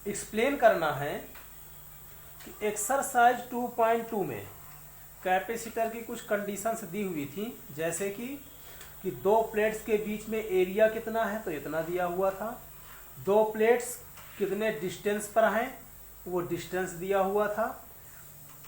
Explain करना है कि एक्सरसाइज 2.2 में कैपेसिटर की कुछ कंडीशंस दी हुई थी, जैसे कि दो प्लेट्स के बीच में एरिया कितना है तो इतना दिया हुआ था, दो प्लेट्स कितने डिस्टेंस पर हैं वो डिस्टेंस दिया हुआ था,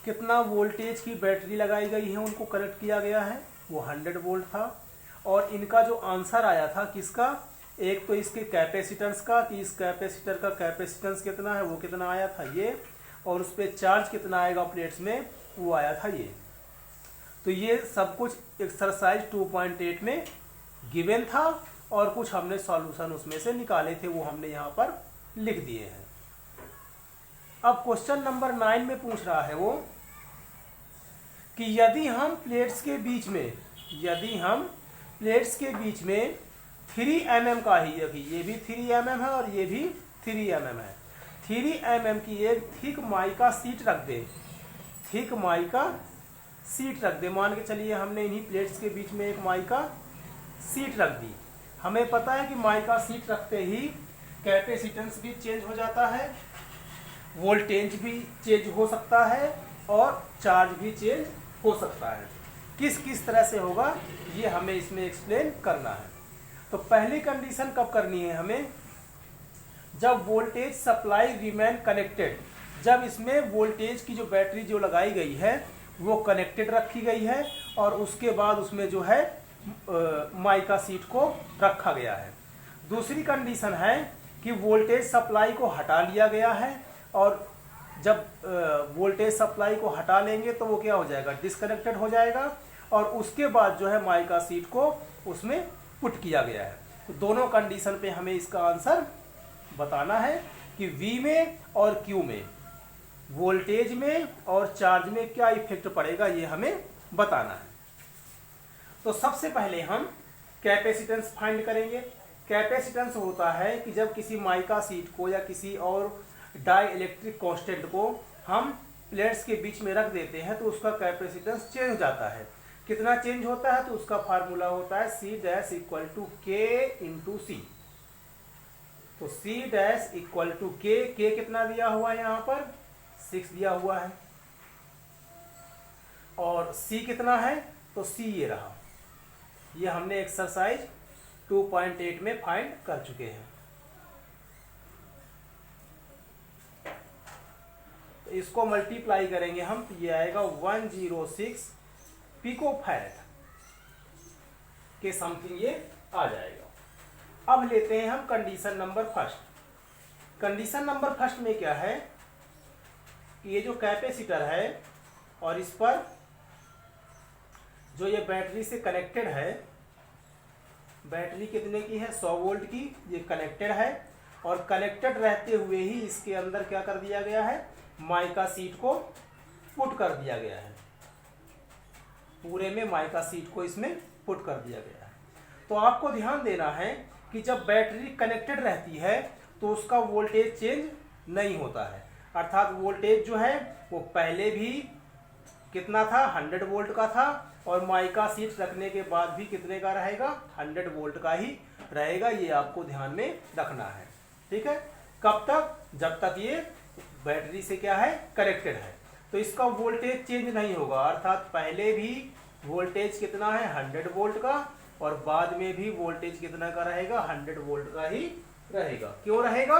कितना वोल्टेज की बैटरी लगाई गई है उनको कनेक्ट किया गया है वो 100 वोल्ट था, और इनका जो आंसर आया था किसका, एक तो इसके कैपेसिटेंस का कि इस कैपेसिटर का कैपेसिटेंस कितना है वो कितना आया था ये, और उस पर चार्ज कितना आएगा प्लेट्स में वो आया था ये। तो ये सब कुछ एक्सरसाइज 2.8 में गिवन था और कुछ हमने सॉल्यूशन उसमें से निकाले थे वो हमने यहाँ पर लिख दिए हैं। अब क्वेश्चन नंबर 9 में पूछ रहा है वो कि यदि हम प्लेट्स के बीच में 3 mm का ही, ये भी 3 mm है और ये भी 3 mm है, 3 mm की एक थिक माइका शीट रख दे, मान के चलिए हमने इन्हीं प्लेट्स के बीच में एक माइका शीट रख दी। हमें पता है कि माइका शीट रखते ही कैपेसिटेंस भी चेंज हो जाता है, वोल्टेज भी चेंज हो सकता है और चार्ज भी चेंज हो सकता है। किस किस तरह से होगा ये हमें इसमें एक्सप्लेन करना है। तो पहली कंडीशन कब करनी है हमें, जब वोल्टेज सप्लाई रिमेन कनेक्टेड, जब इसमें वोल्टेज की जो बैटरी जो लगाई गई है वो कनेक्टेड रखी गई है और उसके बाद उसमें जो है माइका शीट को रखा गया है। दूसरी कंडीशन है कि वोल्टेज सप्लाई को हटा लिया गया है और जब वोल्टेज सप्लाई को हटा लेंगे तो वो क्या हो जाएगा, डिस्कनेक्टेड हो जाएगा और उसके बाद जो है माइका शीट को उसमें पुट किया गया है। तो दोनों कंडीशन पे हमें इसका आंसर बताना है कि V में और Q में, वोल्टेज में और चार्ज में क्या इफेक्ट पड़ेगा ये हमें बताना है। तो सबसे पहले हम कैपेसिटेंस फाइंड करेंगे। कैपेसिटेंस होता है कि जब किसी माइका शीट को या किसी और डाई इलेक्ट्रिक कांस्टेंट को हम प्लेट्स के बीच में रख देते हैं तो उसका कैपेसिटेंस चेंज हो जाता है। कितना चेंज होता है तो उसका फार्मूला होता है C dash equal to K into C। तो C dash equal to K कितना दिया हुआ है यहाँ पर 6 दिया हुआ है और C कितना है तो C ये रहा, ये हमने एक्सरसाइज 2.8 में फाइंड कर चुके हैं। तो इसको मल्टीप्लाई करेंगे हम तो ये आएगा 106 पिकोफैरेड के समथिंग ये आ जाएगा। अब लेते हैं हम condition number first. Condition number first में क्या है कि ये जो कैपेसिटर है और इस पर जो ये बैटरी से कनेक्टेड है, बैटरी कितने की है 100 वोल्ट की, ये कनेक्टेड है और कनेक्टेड रहते हुए ही इसके अंदर क्या कर दिया गया है, माइका शीट को पुट कर दिया गया है, पूरे में माइका शीट को इसमें पुट कर दिया गया है। तो आपको ध्यान देना है कि जब बैटरी कनेक्टेड रहती है तो उसका वोल्टेज चेंज नहीं होता है, अर्थात वोल्टेज जो है वो पहले भी कितना था 100 वोल्ट का था और माइका शीट रखने के बाद भी कितने का रहेगा 100 वोल्ट का ही रहेगा। ये आपको ध्यान में रखना है, ठीक है। कब तक, जब तक ये बैटरी से क्या है कनेक्टेड है, तो इसका वोल्टेज चेंज नहीं होगा, अर्थात पहले भी वोल्टेज कितना है 100 वोल्ट का और बाद में भी वोल्टेज कितना का रहेगा 100 वोल्ट का ही रहेगा। क्यों रहेगा,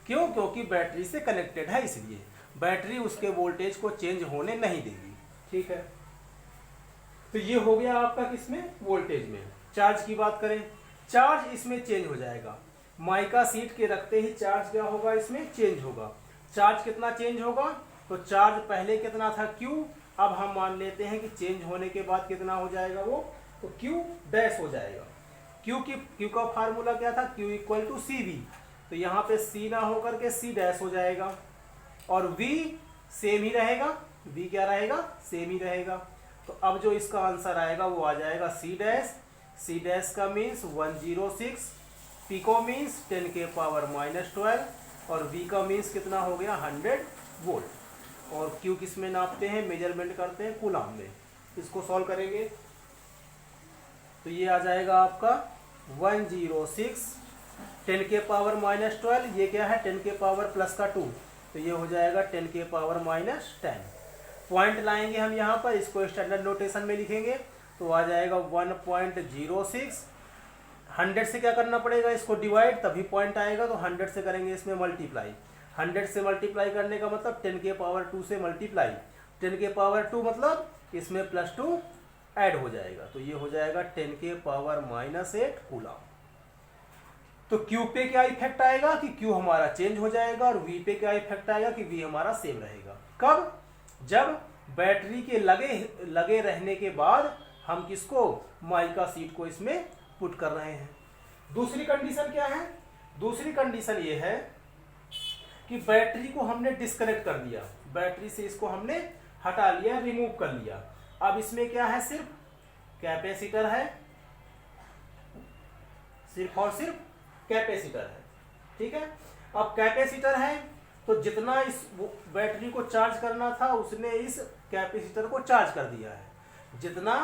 क्योंकि बैटरी से कनेक्टेड है, इसलिए बैटरी उसके वोल्टेज को चेंज होने नहीं देगी, ठीक है। तो ये हो गया आपका किसमें, वोल्टेज में। चार्ज की बात करें, चार्ज इसमें चेंज हो जाएगा, माइका शीट के रखते ही चार्ज क्या होगा इसमें चेंज होगा। चार्ज कितना चेंज होगा, तो चार्ज पहले कितना था Q, अब हम मान लेते हैं कि चेंज होने के बाद कितना हो जाएगा वो, तो Q डैश हो जाएगा। Q का फार्मूला क्या था, Q इक्वल टू CV, तो यहाँ पे C ना होकर के C डैश हो जाएगा और V सेम ही रहेगा, V क्या रहेगा सेम ही रहेगा। तो अब जो इसका आंसर आएगा वो आ जाएगा C डैश का मीन्स 106, पिको मीन्स 10 के पावर -12 और V का मीन्स कितना हो गया 100 वोल्ट। और Q किस में नापते हैं, मेजरमेंट करते हैं कूलाम में। इसको सॉल्व करेंगे तो ये आ जाएगा आपका 106 10 के पावर -12, ये क्या है 10 के पावर प्लस का 2, तो ये हो जाएगा 10 के पावर -10। पॉइंट लाएंगे हम यहाँ पर, इसको स्टैंडर्ड नोटेशन में लिखेंगे तो आ जाएगा 1.06। 100 से क्या करना पड़ेगा, इसको डिवाइड, तभी पॉइंट आएगा, तो 100 से करेंगे इसमें मल्टीप्लाई। 100 से मल्टीप्लाई करने का मतलब 10 के पावर 2 से मल्टीप्लाई, 10 के पावर 2 मतलब इसमें +2 ऐड हो जाएगा, तो ये हो जाएगा 10 के पावर -8 कूलम। तो Q पे क्या इफेक्ट आएगा कि Q हमारा चेंज हो जाएगा, और V पे क्या इफेक्ट आएगा कि V हमारा सेम रहेगा। कब? जब बैटरी के लगे रहने के बाद हम किसको, माइका सीट को इसमें पुट कर रहे हैं। दूसरी कंडीशन क्या है, दूसरी कंडीशन ये है कि बैटरी को हमने डिस्कनेक्ट कर दिया, बैटरी से इसको हमने हटा लिया, रिमूव कर लिया। अब इसमें क्या है, सिर्फ कैपेसिटर है, सिर्फ और सिर्फ कैपेसिटर है, ठीक है। अब कैपेसिटर है तो जितना इस बैटरी को चार्ज करना था उसने इस कैपेसिटर को चार्ज कर दिया है। जितना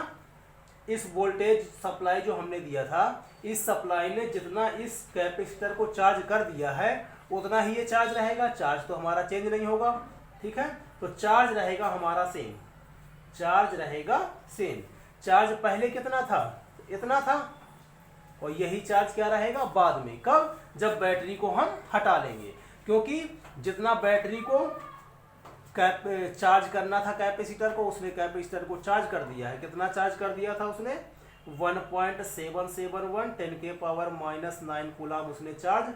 इस वोल्टेज सप्लाई जो हमने दिया था, इस सप्लाई ने जितना इस कैपेसिटर को चार्ज कर दिया है उतना ही ये चार्ज रहेगा, चार्ज तो हमारा चेंज नहीं होगा, ठीक है। तो चार्ज रहेगा हमारा सेम, चार्ज रहेगा सेम। चार्ज पहले कितना था, इतना था, और यही चार्ज क्या रहेगा बाद में। कब? जब बैटरी को हम हटा लेंगे, क्योंकि जितना बैटरी को चार्ज करना था कैपेसिटर को, उसने कैपेसिटर को चार्ज कर दिया है। कितना चार्ज कर दिया था उसने, 1.771 10 के पावर -9 कूलम उसने चार्ज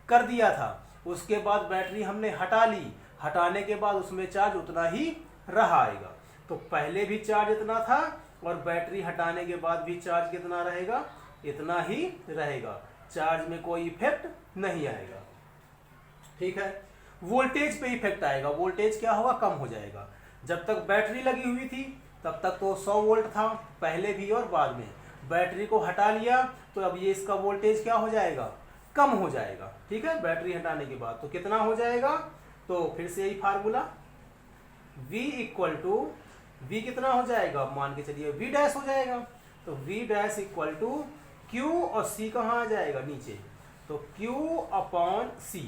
कर दिया था। उसके बाद बैटरी हमने हटा ली, हटाने के बाद उसमें चार्ज उतना ही रहा आएगा। तो पहले भी चार्ज इतना था और बैटरी हटाने के बाद भी चार्ज कितना रहेगा, इतना ही रहेगा, चार्ज में कोई इफेक्ट नहीं आएगा, ठीक है। वोल्टेज पे इफेक्ट आएगा, वोल्टेज क्या होगा, कम हो जाएगा। जब तक बैटरी लगी हुई थी तब तक तो 100 वोल्ट था, पहले भी और बाद में। बैटरी को हटा लिया तो अब ये इसका वोल्टेज क्या हो जाएगा, कम हो जाएगा, ठीक है। बैटरी हटाने के बाद तो कितना हो जाएगा, तो फिर से यही formula V equal to, V कितना हो जाएगा, मान के चलिए V डैश हो जाएगा, तो V dash equal to Q, और C कहाँ आ जाएगा, नीचे, तो Q upon C।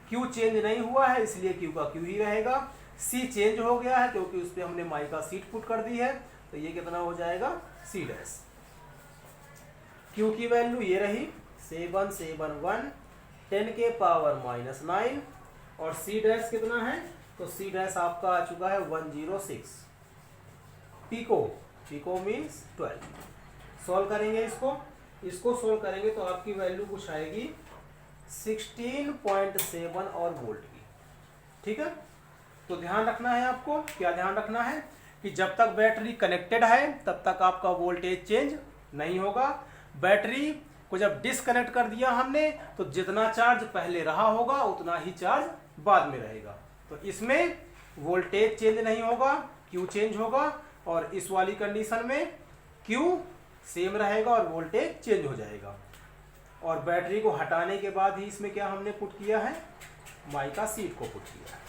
Q change नहीं हुआ है इसलिए Q का Q ही रहेगा, C चेंज हो गया है क्योंकि उस पर हमने माइका सीट पुट कर दी है, तो ये कितना हो जाएगा, C डैश। Q की वैल्यू ये रही 771 10 के पावर -9, और C डैश कितना है, तो C डैश आपका आ चुका है 106 पिको, पिको मीन्स 12। सॉल्व करेंगे इसको सोल्व करेंगे तो आपकी वैल्यू कुछ आएगी 16.7 और वोल्ट की, ठीक है। तो ध्यान रखना है आपको, क्या ध्यान रखना है कि जब तक बैटरी कनेक्टेड है तब तक आपका वोल्टेज चेंज नहीं होगा। बैटरी को जब डिसकनेक्ट कर दिया हमने तो जितना चार्ज पहले रहा होगा उतना ही चार्ज बाद में रहेगा। तो इसमें वोल्टेज चेंज नहीं होगा, क्यू चेंज होगा, और इस वाली कंडीशन में क्यू सेम रहेगा और वोल्टेज चेंज हो जाएगा। और बैटरी को हटाने के बाद ही इसमें क्या हमने पुट किया है, माइका सीट को पुट किया है।